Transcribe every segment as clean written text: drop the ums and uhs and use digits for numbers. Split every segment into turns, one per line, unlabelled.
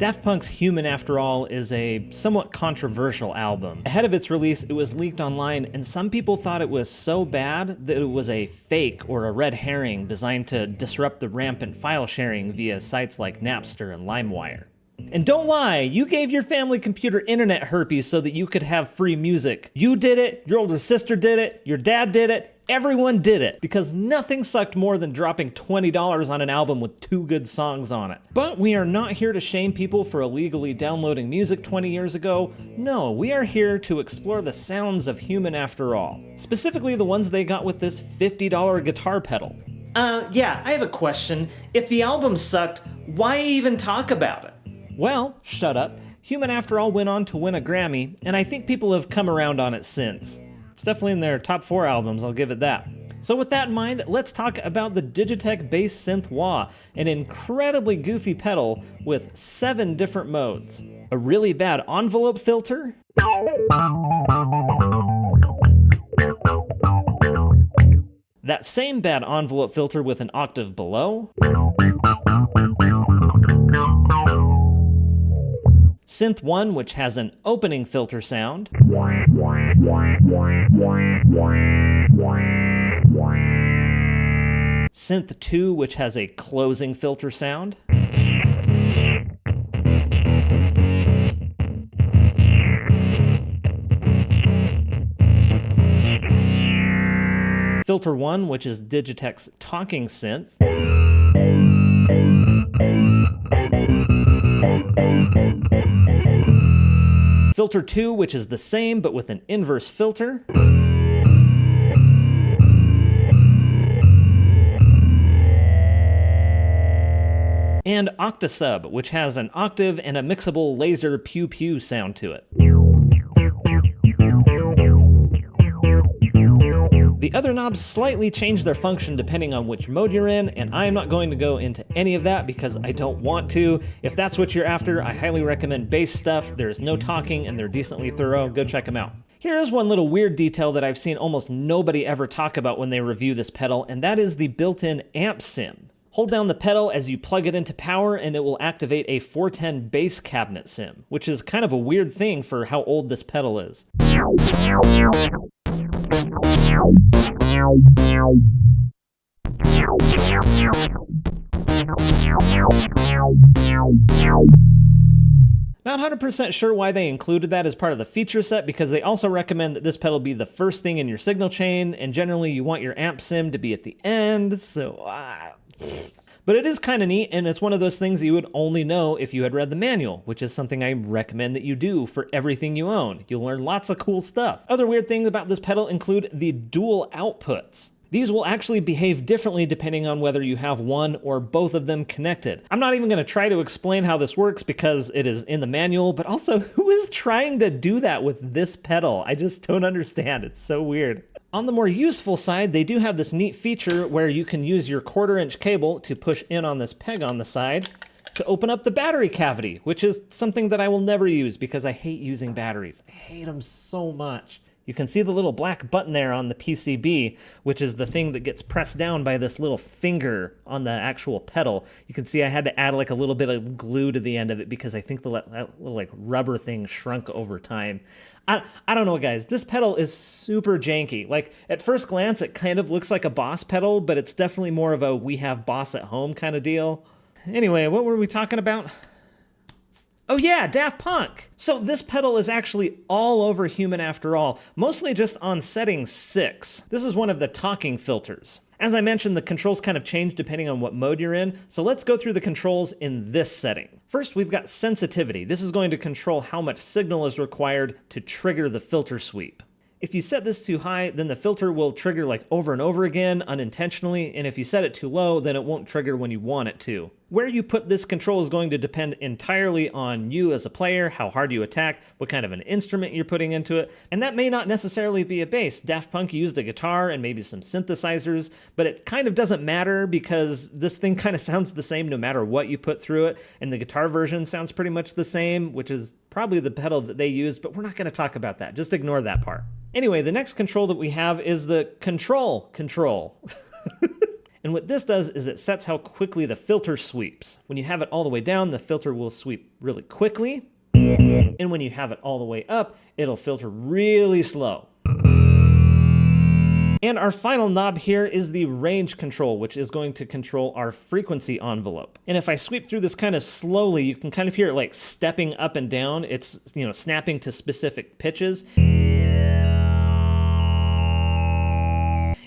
Daft Punk's Human After All is a somewhat controversial album. Ahead of its release, it was leaked online, and some people thought it was so bad that it was a fake or a red herring designed to disrupt the rampant file sharing via sites like Napster and LimeWire. And don't lie, you gave your family computer internet herpes so that you could have free music. You did it, your older sister did it, your dad did it, everyone did it, because nothing sucked more than dropping $20 on an album with 2 good songs on it. But we are not here to shame people for illegally downloading music 20 years ago. No, we are here to explore the sounds of Human After All. Specifically the ones they got with this $50 guitar pedal. Yeah, I have a question. If the album sucked, why even talk about it? Well, shut up. Human After All went on to win a Grammy, and I think people have come around on it since. It's definitely in their top 4 albums, I'll give it that. So with that in mind, let's talk about the Digitech Bass Synth Wah, an incredibly goofy pedal with 7 different modes. A really bad envelope filter, that same bad envelope filter with an octave below, Synth 1, which has an opening filter sound, Synth 2, which has a closing filter sound, Filter 1, which is Digitech's talking synth, Filter 2, which is the same but with an inverse filter, and Octasub, which has an octave and a mixable laser pew-pew sound to it. The other knobs slightly change their function depending on which mode you're in, and I'm not going to go into any of that because I don't want to. If that's what you're after, I highly recommend bass stuff. There's no talking and they're decently thorough. Go check them out. Here's one little weird detail that I've seen almost nobody ever talk about when they review this pedal, and that is the built-in amp sim. Hold down the pedal as you plug it into power and it will activate a 410 bass cabinet sim, which is kind of a weird thing for how old this pedal is. Not 100% sure why they included that as part of the feature set, because they also recommend that this pedal be the first thing in your signal chain, and generally you want your amp sim to be at the end, so But it is kind of neat, and it's one of those things that you would only know if you had read the manual, which is something I recommend that you do for everything you own. You'll learn lots of cool stuff. Other weird things about this pedal include the dual outputs. These will actually behave differently depending on whether you have one or both of them connected. I'm not even going to try to explain how this works because it is in the manual, but also who is trying to do that with this pedal? I just don't understand. It's so weird. On the more useful side, they do have this neat feature where you can use your 1/4-inch cable to push in on this peg on the side to open up the battery cavity, which is something that I will never use because I hate using batteries. I hate them so much. You can see the little black button there on the PCB, which is the thing that gets pressed down by this little finger on the actual pedal. You can see I had to add like a little bit of glue to the end of it because I think that little like rubber thing shrunk over time. I don't know, guys. This pedal is super janky. Like, at first glance, it kind of looks like a Boss pedal, but it's definitely more of a we have Boss at home kind of deal. Anyway, what were we talking about? Oh yeah, Daft Punk! So this pedal is actually all over Human After All, mostly just on setting 6. This is one of the talking filters. As I mentioned, the controls kind of change depending on what mode you're in, so let's go through the controls in this setting. First, we've got sensitivity. This is going to control how much signal is required to trigger the filter sweep. If you set this too high, then the filter will trigger like over and over again unintentionally, and if you set it too low, then it won't trigger when you want it to. Where you put this control is going to depend entirely on you as a player, how hard you attack, what kind of an instrument you're putting into it, and that may not necessarily be a bass. Daft Punk used a guitar and maybe some synthesizers, but it kind of doesn't matter because this thing kind of sounds the same no matter what you put through it, and the guitar version sounds pretty much the same, which is probably the pedal that they used, but we're not going to talk about that. Just ignore that part. Anyway, the next control that we have is the control. And what this does is it sets how quickly the filter sweeps. When you have it all the way down, the filter will sweep really quickly. And when you have it all the way up, it'll filter really slow. And our final knob here is the range control, which is going to control our frequency envelope. And if I sweep through this kind of slowly, you can kind of hear it like stepping up and down. It's, snapping to specific pitches.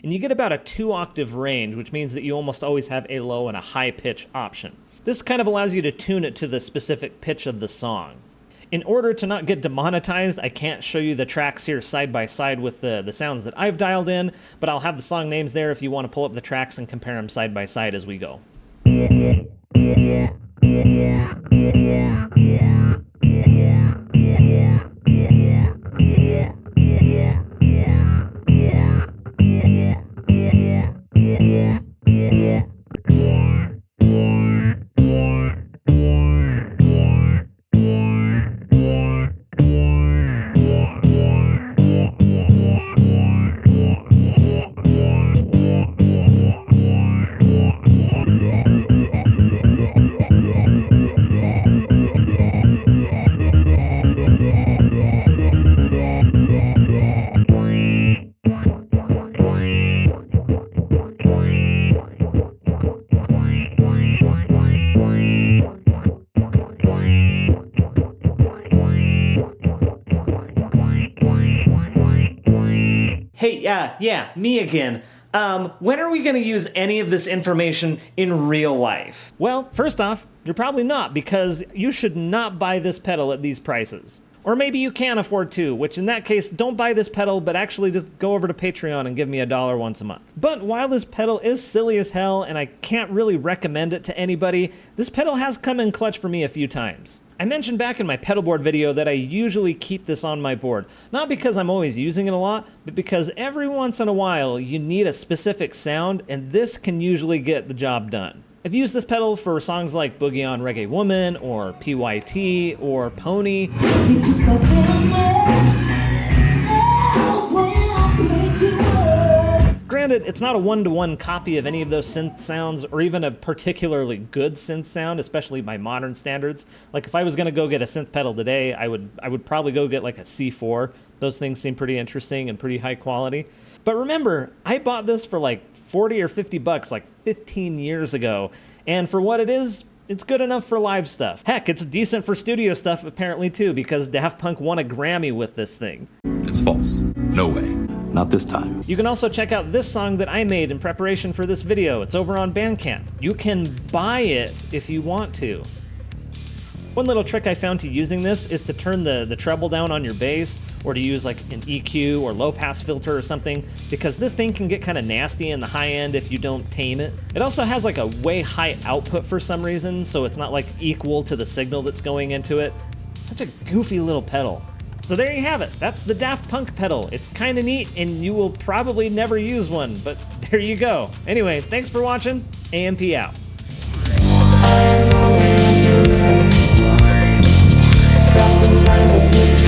And you get about a 2-octave range, which means that you almost always have a low and a high pitch option. This kind of allows you to tune it to the specific pitch of the song. In order to not get demonetized, I can't show you the tracks here side by side with the sounds that I've dialed in, but I'll have the song names there if you want to pull up the tracks and compare them side by side as we go. Hey, yeah, me again. When are we going to use any of this information in real life? Well, first off, you're probably not, because you should not buy this pedal at these prices. Or maybe you can afford to, which in that case, don't buy this pedal, but actually just go over to Patreon and give me $1 once a month. But while this pedal is silly as hell and I can't really recommend it to anybody, this pedal has come in clutch for me a few times. I mentioned back in my pedal board video that I usually keep this on my board, not because I'm always using it a lot, but because every once in a while you need a specific sound, and this can usually get the job done. I've used this pedal for songs like Boogie on Reggae Woman, or PYT, or Pony. Granted, it's not a one-to-one copy of any of those synth sounds, or even a particularly good synth sound, especially by modern standards. Like if I was gonna go get a synth pedal today, I would probably go get like a C4. Those things seem pretty interesting and pretty high quality. But remember, I bought this for like 40 or 50 bucks like 15 years ago, and for what it is, it's good enough for live stuff. Heck, it's decent for studio stuff apparently too, because Daft Punk won a Grammy with this thing.
It's false. No way. Not this time.
You can also check out this song that I made in preparation for this video. It's over on Bandcamp. You can buy it if you want to. One little trick I found to using this is to turn the treble down on your bass, or to use like an EQ or low pass filter or something, because this thing can get kind of nasty in the high end if you don't tame it. It also has like a way high output for some reason, so it's not like equal to the signal that's going into it. It's such a goofy little pedal. So there you have it. That's the Daft Punk pedal. It's kind of neat, and you will probably never use one, but there you go. Anyway, thanks for watching. AMP out. Inside